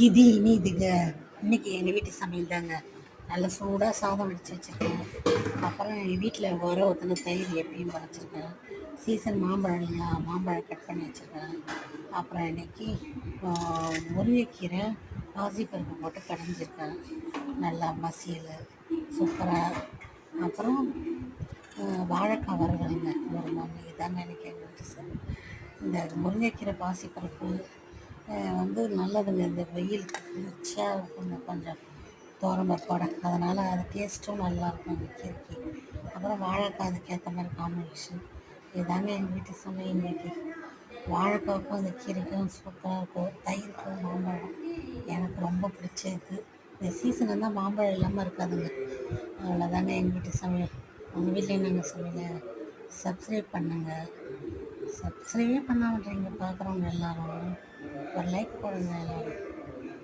இது இனிதுங்க. இன்னைக்கு எங்கள் வீட்டு சமையல் தாங்க. நல்ல சூடாக சாதம் வடித்து வச்சுருக்கேன். அப்புறம் எங்கள் வீட்டில் உர ஊற்றின தயிர் எப்பயும் வச்சுருக்கேன். சீசன் மாம்பழம் இல்லைங்களா, மாம்பழம் கட் பண்ணி வச்சுருக்கேன். அப்புறம் இன்னைக்கு முருங்கைக்கீரை பாசிப்பருப்பு போட்டு கடைஞ்சிருக்கேன். நல்லா மசியல் சூப்பராக. அப்புறம் வாழைக்காய் வறுவலுங்க ஒரு மணி இதாங்க எனக்கு எங்கள் வீட்டு சமையல். இந்த முருங்கைக்கீரை பாசிப்பருப்பு நல்லதுங்க. இந்த வெயிலுக்கு குளிர்ச்சியாக இருக்குங்க கொஞ்சம் துவரம்பருப்போட. அதனால் அது டேஸ்ட்டும் நல்லாயிருக்கும் அந்த கீரைக்கு. அப்புறம் வாழைக்காய் அதுக்கேற்ற மாதிரி காம்பினேஷன். இதுதாங்க எங்கள் வீட்டு சமையல் இன்னைக்கு. வாழைக்காவுக்கும் அந்த கீரைக்கும் சூப்பராக இருக்கும். தயிருக்கும் மாம்பழம் எனக்கு ரொம்ப பிடிச்சது. இந்த சீசன் வந்தால் மாம்பழம் இல்லாமல் இருக்காதுங்க. அவ்வளோதாங்க எங்கள் வீட்டு சமையல். உங்கள் வீட்டில் என்னங்க சமையல்? சப்ஸ்கிரைப் பண்ணுங்கள். சப்ஸ்கிரைபே பண்ண மாட்டேறீங்க பார்க்குறவங்க எல்லோரும். ஒரு லைக் போடுங்க எல்லோரும்.